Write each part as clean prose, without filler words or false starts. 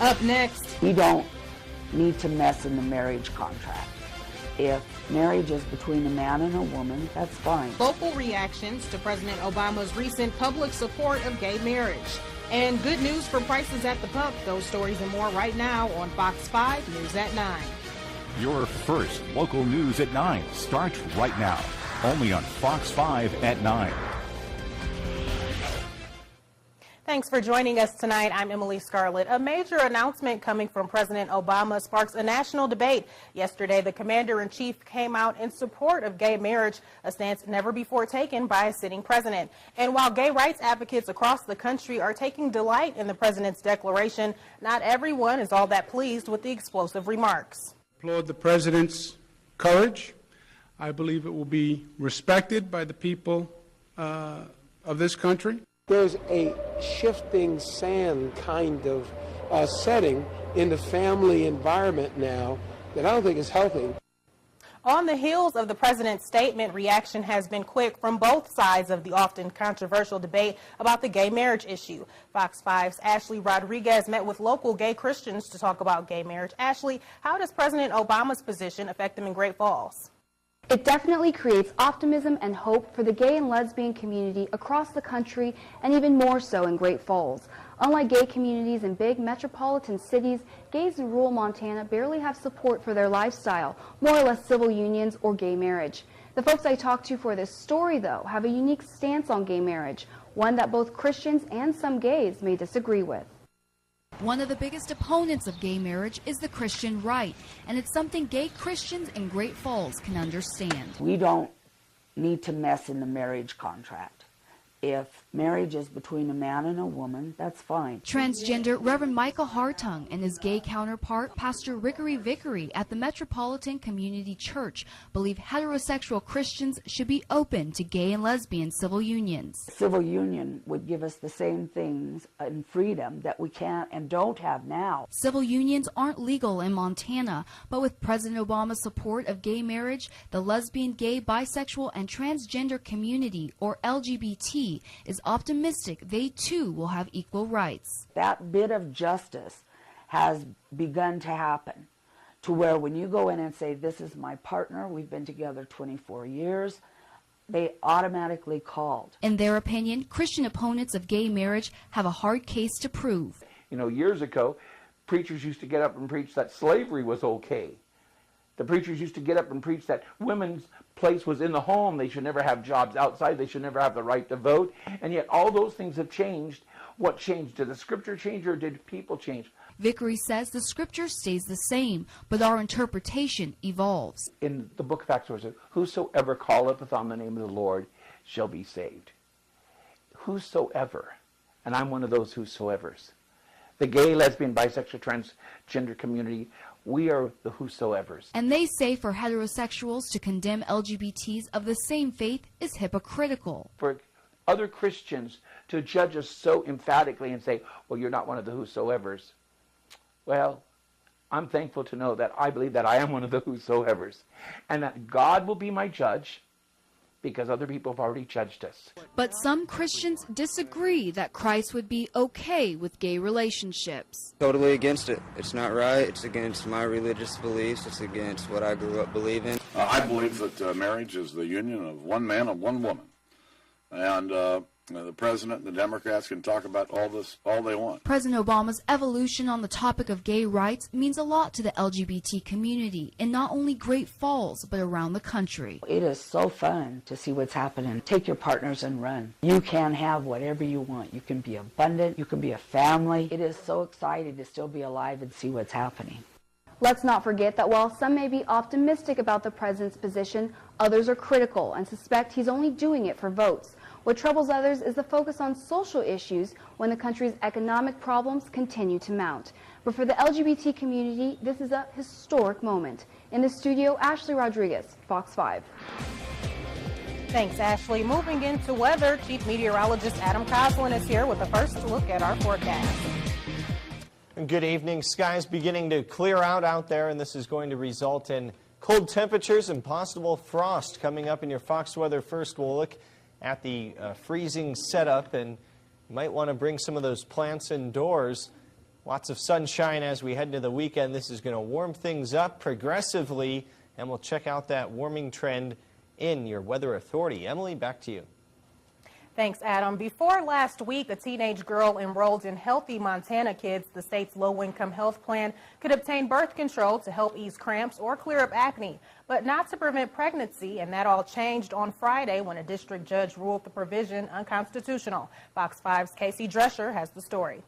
Up next, we don't need to mess in the marriage contract. If marriage is between a man and a woman, that's fine. local reactions to President Obama's recent public support of gay marriage. And good news for prices at the pump. Those stories and more right now on Fox 5 News at 9. Your first local news at 9 starts right now, only on Fox 5 at 9. Thanks for joining us tonight. I'm Emily Scarlett. A major announcement coming from President Obama sparks a national debate. Yesterday, the commander-in-chief came out in support of gay marriage, a stance never before taken by a sitting president. And while gay rights advocates across the country are taking delight in the president's declaration, not everyone is all that pleased with the explosive remarks. I applaud the president's courage. I believe it will be respected by the people of this country. There's a shifting sand kind of setting in the family environment now that I don't think is healthy. On the heels of the president's statement, reaction has been quick from both sides of the often controversial debate about the gay marriage issue. Fox 5's Ashley Rodriguez met with local gay Christians to talk about gay marriage. Ashley, how does President Obama's position affect them in Great Falls? It definitely creates optimism and hope for the gay and lesbian community across the country, and even more so in Great Falls. Unlike gay communities in big metropolitan cities, gays in rural Montana barely have support for their lifestyle, more or less civil unions or gay marriage. The folks I talked to for this story, though, have a unique stance on gay marriage, one that both Christians and some gays may disagree with. One of the biggest opponents of gay marriage is the Christian right, and it's something gay Christians in Great Falls can understand. We don't need to mess in the marriage contract. If marriage is between a man and a woman, that's fine. Transgender Reverend Michael Hartung and his gay counterpart, Pastor Rickey Vickery at the Metropolitan Community Church, believe heterosexual Christians should be open to gay and lesbian civil unions. Civil union would give us the same things and freedom that we can't and don't have now. Civil unions aren't legal in Montana, but with President Obama's support of gay marriage, the lesbian, gay, bisexual, and transgender community, or LGBT, is optimistic they too will have equal rights. That bit of justice has begun to happen to where when you go in and say, this is my partner, we've been together 24 years, they automatically called. In their opinion, Christian opponents of gay marriage have a hard case to prove. You know, years ago, preachers used to get up and preach that slavery was okay. The preachers used to get up and preach that women's place was in the home. They should never have jobs outside. They should never have the right to vote. And yet all those things have changed. What changed? Did the scripture change or did people change? Vickery says the scripture stays the same, but our interpretation evolves. In the book of Acts, it says, whosoever calleth on the name of the Lord shall be saved. Whosoever. And I'm one of those whosoevers. The gay, lesbian, bisexual, transgender community, we are the whosoevers. And they say for heterosexuals to condemn LGBTs of the same faith is hypocritical. For other Christians to judge us so emphatically and say, well, you're not one of the whosoevers. Well, I'm thankful to know that I believe that I am one of the whosoevers and that God will be my judge, because other people have already judged us. But some Christians disagree that Christ would be okay with gay relationships. Totally against it. It's not right. It's against my religious beliefs. It's against what I grew up believing. I believe that marriage is the union of one man and one woman. And the president and the Democrats can talk about all this all they want. President Obama's evolution on the topic of gay rights means a lot to the LGBT community in not only Great Falls, but around the country. It is so fun to see what's happening. Take your partners and run. You can have whatever you want. You can be abundant. You can be a family. It is so exciting to still be alive and see what's happening. Let's not forget that while some may be optimistic about the president's position, others are critical and suspect he's only doing it for votes. What troubles others is the focus on social issues when the country's economic problems continue to mount. But for the LGBT community, this is a historic moment. In the studio, Ashley Rodriguez, Fox 5. Thanks, Ashley. Moving into weather, Chief Meteorologist Adam Coslin is here with a first look at our forecast. Good evening. Skies beginning to clear out there, and this is going to result in cold temperatures and possible frost coming up in your Fox weather. First, we'll look at the freezing setup, and you might want to bring some of those plants indoors. Lots of sunshine as we head into the weekend. This is going to warm things up progressively, and we'll check out that warming trend in your weather authority. Emily, back to you. Thanks, Adam. Before last week, a teenage girl enrolled in Healthy Montana Kids, the state's low-income health plan, could obtain birth control to help ease cramps or clear up acne, but not to prevent pregnancy, and that all changed on Friday when a district judge ruled the provision unconstitutional. Fox 5's Casey Drescher has the story.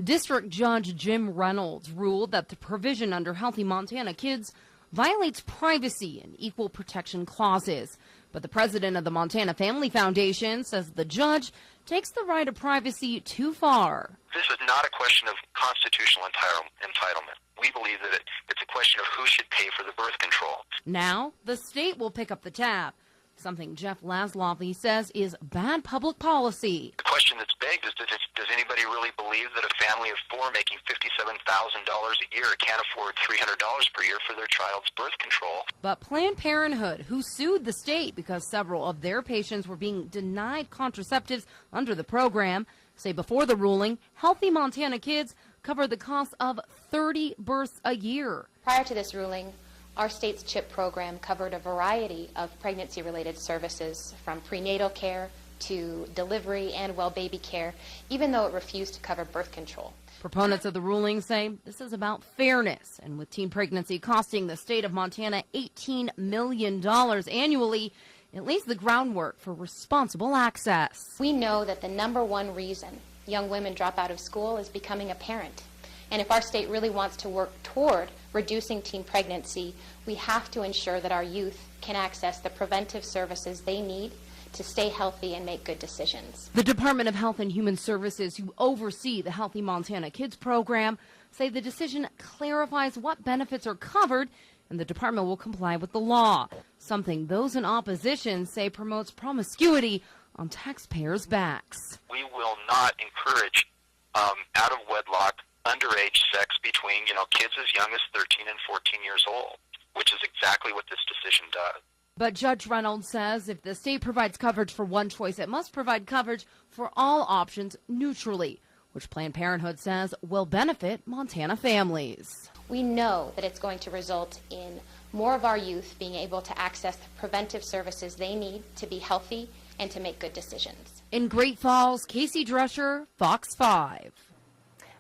District Judge Jim Reynolds ruled that the provision under Healthy Montana Kids violates privacy and equal protection clauses. But the president of the Montana Family Foundation says the judge takes the right of privacy too far. This is not a question of constitutional entitlement. We believe that it's a question of who should pay for the birth control. Now, the state will pick up the tab, something Jeff Laszloffy says is bad public policy. The question that's begged is, does anybody really believe that a family of four making $57,000 a year can't afford $300 per year for their child's birth control? But Planned Parenthood, who sued the state because several of their patients were being denied contraceptives under the program, say before the ruling, Healthy Montana Kids covered the cost of 30 births a year. Prior to this ruling, our state's CHIP program covered a variety of pregnancy-related services, from prenatal care to delivery and well baby care, even though it refused to cover birth control. Proponents of the ruling say this is about fairness, and with teen pregnancy costing the state of Montana $18 million annually, it lays the groundwork for responsible access. We know that the #1 reason young women drop out of school is becoming a parent. And if our state really wants to work toward reducing teen pregnancy, we have to ensure that our youth can access the preventive services they need to stay healthy and make good decisions. The Department of Health and Human Services, who oversee the Healthy Montana Kids program, say the decision clarifies what benefits are covered, and the department will comply with the law, something those in opposition say promotes promiscuity on taxpayers' backs. We will not encourage out of wedlock underage sex between, kids as young as 13 and 14 years old, which is exactly what this decision does. But Judge Reynolds says if the state provides coverage for one choice, it must provide coverage for all options neutrally, which Planned Parenthood says will benefit Montana families. We know that it's going to result in more of our youth being able to access the preventive services they need to be healthy and to make good decisions. In Great Falls, Casey Drescher, Fox 5.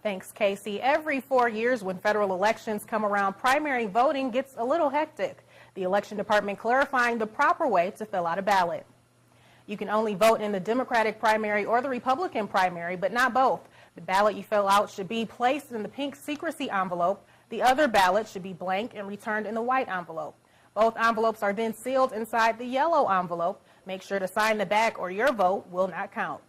Thanks, Casey. Every 4 years when federal elections come around, primary voting gets a little hectic. The election department clarifying the proper way to fill out a ballot. You can only vote in the Democratic primary or the Republican primary, but not both. The ballot you fill out should be placed in the pink secrecy envelope. The other ballot should be blank and returned in the white envelope. Both envelopes are then sealed inside the yellow envelope. Make sure to sign the back or your vote will not count.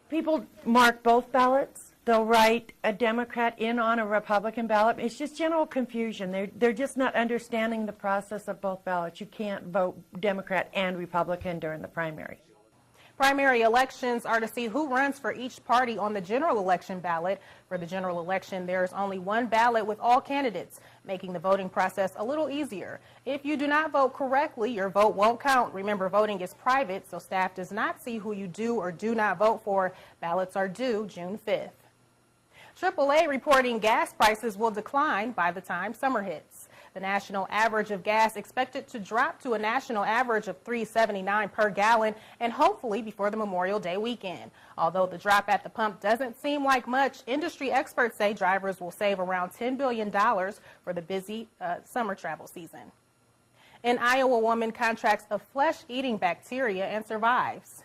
People mark both ballots. They'll write a Democrat in on a Republican ballot. It's just general confusion. They're just not understanding the process of both ballots. You can't vote Democrat and Republican during the primary. Primary elections are to see who runs for each party on the general election ballot. For the general election, there's only one ballot with all candidates, making the voting process a little easier. If you do not vote correctly, your vote won't count. Remember, voting is private, so staff does not see who you do or do not vote for. Ballots are due June 5th. AAA reporting gas prices will decline by the time summer hits. The national average of gas expected to drop to a national average of $3.79 per gallon, and hopefully before the Memorial Day weekend. Although the drop at the pump doesn't seem like much, industry experts say drivers will save around $10 billion for the busy summer travel season. An Iowa woman contracts a flesh-eating bacteria and survives.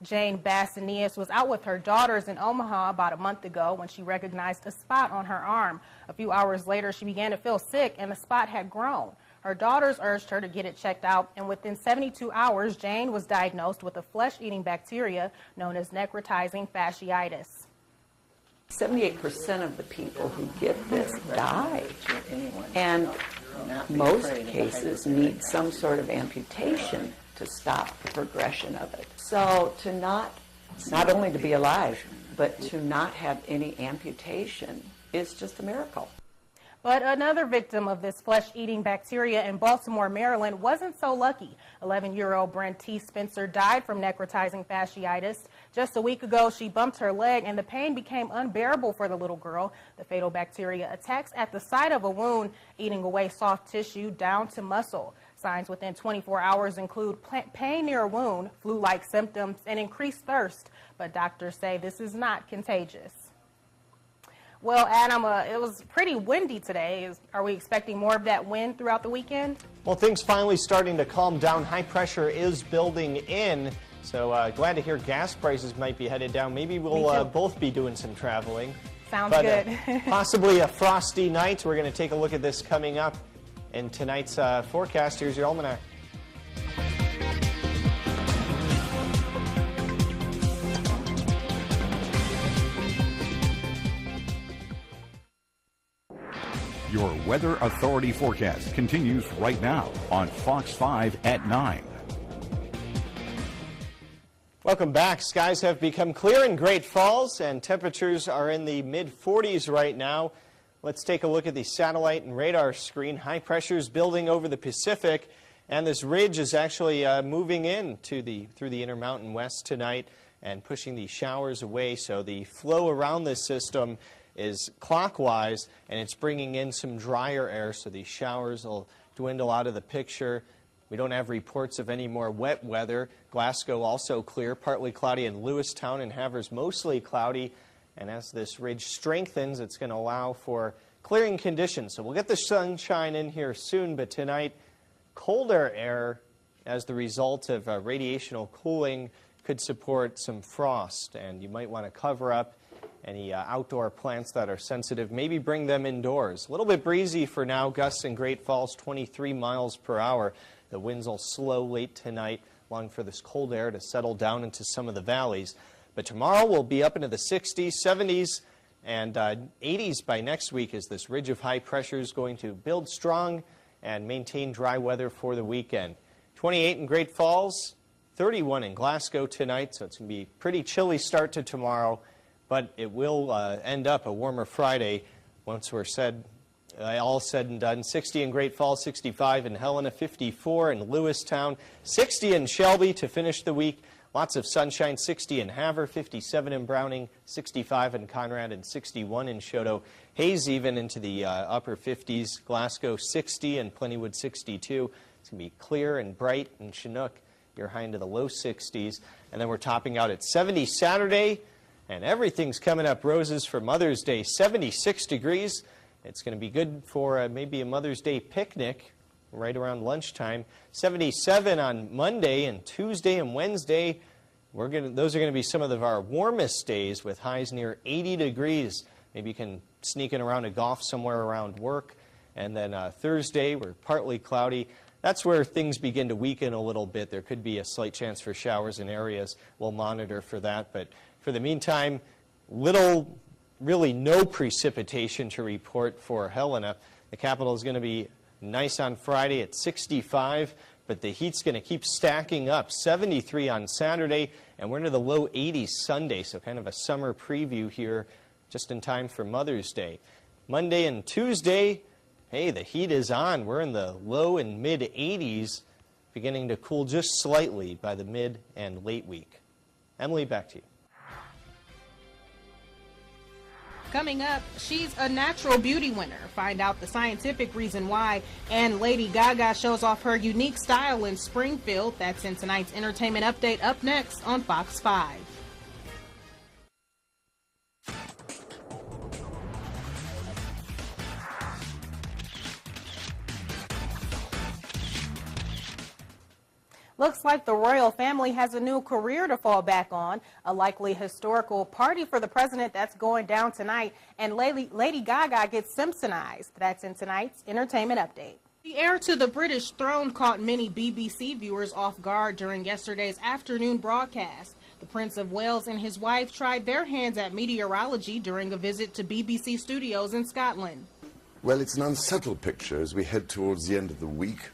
Jane Bassanias was out with her daughters in Omaha about a month ago when she recognized a spot on her arm. A few hours later, she began to feel sick and the spot had grown. Her daughters urged her to get it checked out, and within 72 hours, Jane was diagnosed with a flesh-eating bacteria known as necrotizing fasciitis. 78% of the people who get this die, and most cases need some sort of amputation to stop the progression of it. So to not only to be alive, but to not have any amputation is just a miracle. But another victim of this flesh-eating bacteria in Baltimore, Maryland, wasn't so lucky. 11-year-old Brent T. Spencer died from necrotizing fasciitis. Just a week ago, she bumped her leg and the pain became unbearable for the little girl. The fatal bacteria attacks at the site of a wound, eating away soft tissue down to muscle. Signs within 24 hours include pain near a wound, flu-like symptoms, and increased thirst. But doctors say this is not contagious. Well, Adam, it was pretty windy today. Are we expecting more of that wind throughout the weekend? Well, things finally starting to calm down. High pressure is building in. So glad to hear gas prices might be headed down. Maybe we'll both be doing some traveling. Sounds good. Possibly a frosty night. We're going to take a look at this coming up in tonight's forecast. Here's your almanac. Your Weather Authority forecast continues right now on Fox 5 at 9. Welcome back. Skies have become clear in Great Falls and temperatures are in the mid-40s right now. Let's take a look at the satellite and radar screen. High pressure is building over the Pacific, and this ridge is actually moving in through the Intermountain West tonight and pushing the showers away. So the flow around this system is clockwise, and it's bringing in some drier air, so these showers will dwindle out of the picture. We don't have reports of any more wet weather. Glasgow also clear, partly cloudy in Lewistown, and Havers mostly cloudy. And as this ridge strengthens, it's going to allow for clearing conditions. So we'll get the sunshine in here soon, but tonight, colder air as the result of radiational cooling could support some frost, and you might want to cover up any outdoor plants that are sensitive. Maybe bring them indoors. A little bit breezy for now. Gusts in Great Falls, 23 miles per hour. The winds will slow late tonight, allowing for this cold air to settle down into some of the valleys. But tomorrow we'll be up into the 60s, 70s, and 80s by next week as this ridge of high pressure is going to build strong and maintain dry weather for the weekend. 28 in Great Falls, 31 in Glasgow tonight, so it's going to be a pretty chilly start to tomorrow, but it will end up a warmer Friday once we're all said and done. 60 in Great Falls, 65 in Helena, 54 in Lewistown, 60 in Shelby to finish the week. Lots of sunshine, 60 in Havre, 57 in Browning, 65 in Conrad, and 61 in Choteau. Haze even into the upper 50s. Glasgow, 60, and Plentywood, 62. It's going to be clear and bright in Chinook. You're high into the low 60s. And then we're topping out at 70 Saturday. And everything's coming up roses for Mother's Day. 76 degrees. It's going to be good for maybe a Mother's Day picnic right around lunchtime. 77 on Monday and Tuesday and Wednesday. Those are going to be some of our warmest days with highs near 80 degrees. Maybe you can sneak in around a golf somewhere around work. And then Thursday, we're partly cloudy. That's where things begin to weaken a little bit. There could be a slight chance for showers in areas. We'll monitor for that. But for the meantime, really no precipitation to report for Helena. The capital is going to be nice on Friday at 65, but the heat's going to keep stacking up. 73 on Saturday, and we're into the low 80s Sunday, so kind of a summer preview here just in time for Mother's Day. Monday and Tuesday, hey, the heat is on. We're in the low and mid 80s, beginning to cool just slightly by the mid and late week. Emily, back to you. Coming up, she's a natural beauty winner. Find out the scientific reason why. And Lady Gaga shows off her unique style in Springfield. That's in tonight's entertainment update, up next on Fox 5. Looks like the royal family has a new career to fall back on, a likely historical party for the president that's going down tonight, and Lady Gaga gets Simpsonized. That's in tonight's entertainment update. The heir to the British throne caught many BBC viewers off guard during yesterday's afternoon broadcast. The Prince of Wales and his wife tried their hands at meteorology during a visit to BBC studios in Scotland. Well, it's an unsettled picture as we head towards the end of the week.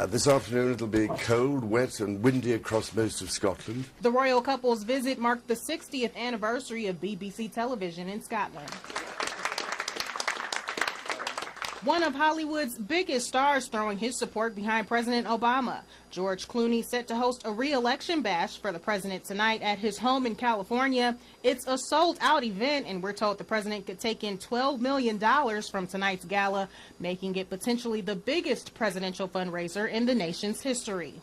This afternoon it'll be cold, wet and windy across most of Scotland. The royal couple's visit marked the 60th anniversary of BBC television in Scotland. One of Hollywood's biggest stars throwing his support behind President Obama. George Clooney set to host a re-election bash for the president tonight at his home in California. It's a sold-out event, and we're told the president could take in $12 million from tonight's gala, making it potentially the biggest presidential fundraiser in the nation's history.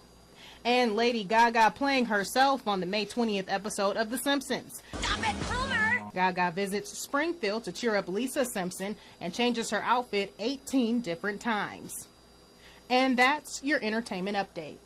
And Lady Gaga playing herself on the May 20th episode of The Simpsons. Stop it, Homer! Gaga visits Springfield to cheer up Lisa Simpson and changes her outfit 18 different times. And that's your entertainment update.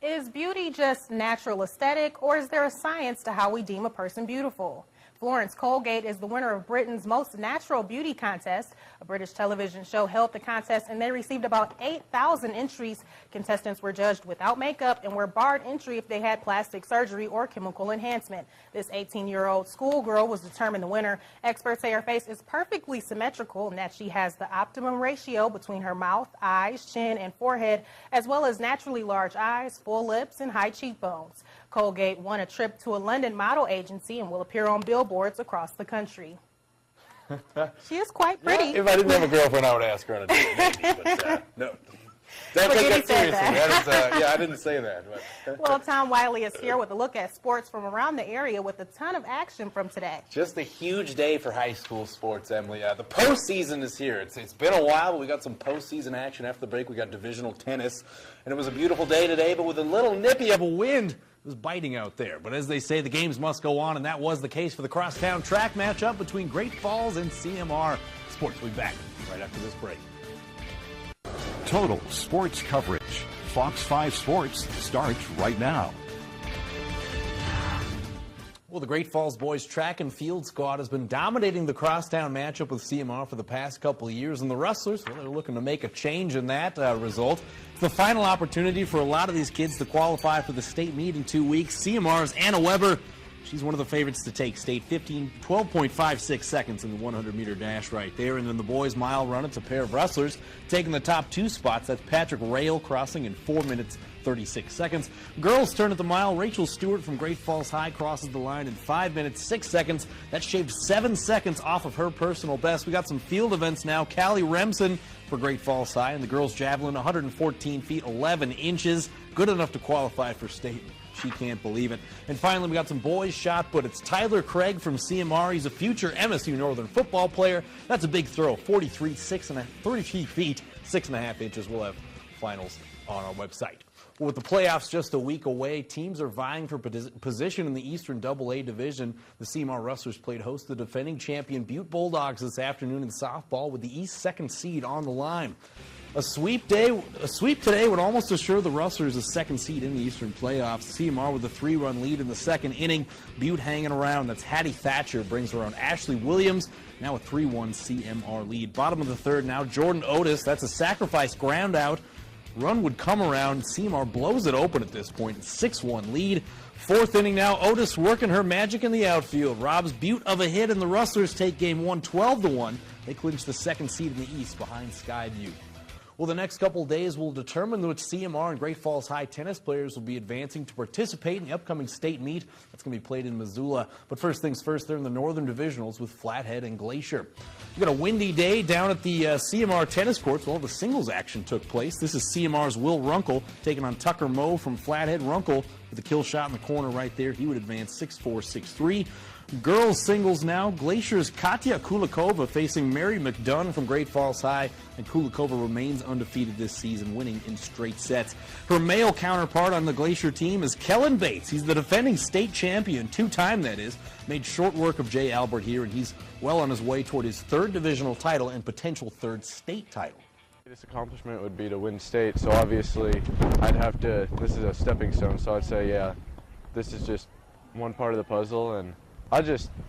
Is beauty just natural aesthetic, or is there a science to how we deem a person beautiful? Florence Colgate is the winner of Britain's Most Natural Beauty Contest. A British television show held the contest, and they received about 8,000 entries. Contestants were judged without makeup and were barred entry if they had plastic surgery or chemical enhancement. This 18-year-old schoolgirl was determined the winner. Experts say her face is perfectly symmetrical and that she has the optimum ratio between her mouth, eyes, chin, and forehead, as well as naturally large eyes, full lips, and high cheekbones. Colgate won a trip to a London model agency and will appear on billboards across the country. She is quite pretty. Yeah, if I didn't have a girlfriend, I would ask her on a date, maybe, but no. Don't take that seriously. Yeah, I didn't say that. But. Well, Tom Wiley is here with a look at sports from around the area with a ton of action from today. Just a huge day for high school sports, Emily. The postseason is here. It's been a while, but we got some postseason action. After the break, we got divisional tennis, and it was a beautiful day today, but with a little nippy of a wind. It was biting out there, but as they say, the games must go on, and that was the case for the crosstown track matchup between Great Falls and CMR. Sports will be back right after this break. Total sports coverage. Fox 5 Sports starts right now. Well, the Great Falls boys track and field squad has been dominating the crosstown matchup with CMR for the past couple of years, and the Rustlers, well, they're looking to make a change in that result. It's the final opportunity for a lot of these kids to qualify for the state meet in 2 weeks. CMR's Anna Weber, she's one of the favorites to take state, 12.56 seconds in the 100-meter dash right there. And then the boys' mile run, it's a pair of Rustlers taking the top two spots. That's Patrick Rail crossing in 4 minutes 36 seconds. Girls turn at the mile. Rachel Stewart from Great Falls High crosses the line in 5 minutes 6 seconds. That shaved 7 seconds off of her personal best. We got some field events now. Callie Remsen for Great Falls High, and the girls' javelin, 114 feet 11 inches, good enough to qualify for state. She can't believe it. And finally, we got some boys shot put. It's Tyler Craig from CMR. He's a future MSU Northern football player. That's a big throw, 33 feet 6.5 inches. We'll have finals on our website. Well, with the playoffs just a week away, teams are vying for position in the Eastern AA Division. The CMR Rustlers played host to the defending champion Butte Bulldogs this afternoon in softball with the East second seed on the line. A sweep today would almost assure the Rustlers a second seed in the Eastern playoffs. CMR with a 3-run lead in the second inning. Butte hanging around. That's Hattie Thatcher brings around Ashley Williams. Now a 3-1 CMR lead. Bottom of the third now, Jordan Otis. That's a sacrifice ground out. Run would come around. CMR blows it open at this point. 6-1 lead. Fourth inning now. Otis working her magic in the outfield. Robs Butte of a hit, and the Rustlers take game 1 12-1. They clinch the second seed in the East behind Sky Butte. Well, the next couple days will determine which CMR and Great Falls High tennis players will be advancing to participate in the upcoming state meet. That's going to be played in Missoula. But first things first, they're in the Northern Divisionals with Flathead and Glacier. We got a windy day down at the CMR tennis courts. Well, the singles action took place. This is CMR's Will Runkle taking on Tucker Moe from Flathead. Runkle with a kill shot in the corner right there. He would advance 6-4, 6-3. Girls singles now. Glacier's Katya Kulikova facing Mary McDunn from Great Falls High, and Kulikova remains undefeated this season, winning in straight sets. Her male counterpart on the Glacier team is Kellen Bates. He's the defending state champion, 2-time that is. Made short work of Jay Albert here, and he's well on his way toward his third divisional title and potential third state title. This accomplishment would be to win state, so obviously I'd have to, this is a stepping stone, so I'd say, yeah, this is just one part of the puzzle, and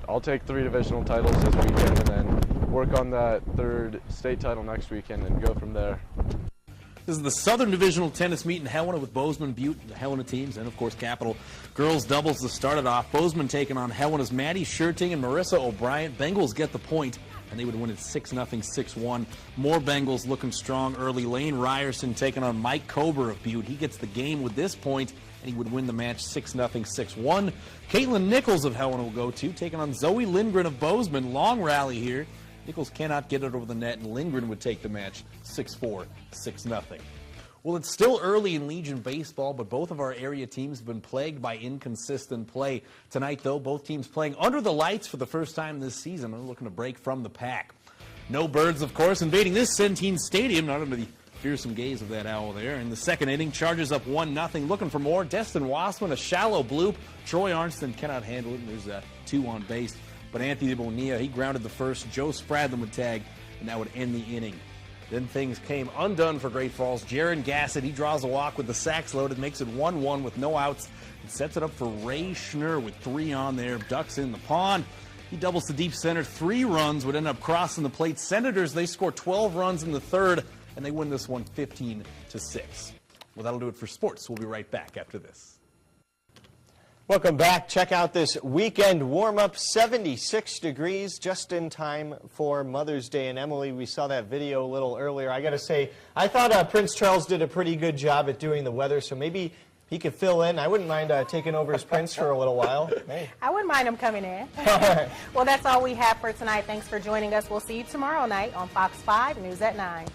I'll take 3 divisional titles this weekend and then work on that third state title next weekend and go from there. This is the Southern Divisional Tennis Meet in Helena with Bozeman, Butte, the Helena teams, and, of course, Capital. Girls doubles to start it off. Bozeman taking on Helena's Maddie Scherting and Marissa O'Brien. Bengals get the point, and they would win it 6-0, 6-1. More Bengals looking strong early. Lane Ryerson taking on Mike Kober of Butte. He gets the game with this point, and he would win the match 6-0, 6-1. Caitlin Nichols of Helena will go to, taking on Zoe Lindgren of Bozeman. Long rally here. Nichols cannot get it over the net, and Lindgren would take the match 6-4, 6-0. Well, it's still early in Legion baseball, but both of our area teams have been plagued by inconsistent play. Tonight, though, both teams playing under the lights for the first time this season. They're looking to break from the pack. No Birds, of course, invading this Centene Stadium, not under the fearsome gaze of that owl there. In the second inning, Chargers up 1-0, looking for more. Destin Wassman, a shallow bloop. Troy Arnston cannot handle it, and there's 2 on base. But Anthony Bonilla, he grounded the first. Joe Spradlin would tag, and that would end the inning. Then things came undone for Great Falls. Jaron Gassett, he draws a walk with the sacks loaded, makes it 1-1 with no outs, and sets it up for Ray Schnur with 3 on there. Ducks in the pond. He doubles to deep center. 3 runs would end up crossing the plate. Senators, they score 12 runs in the third, and they win this one 15-6. Well, that'll do it for sports. We'll be right back after this. Welcome back. Check out this weekend warm-up, 76 degrees, just in time for Mother's Day. And Emily, we saw that video a little earlier. I got to say, I thought Prince Charles did a pretty good job at doing the weather, so maybe he could fill in. I wouldn't mind taking over as Prince for a little while. Hey. I wouldn't mind him coming in. Well, that's all we have for tonight. Thanks for joining us. We'll see you tomorrow night on Fox 5 News at 9.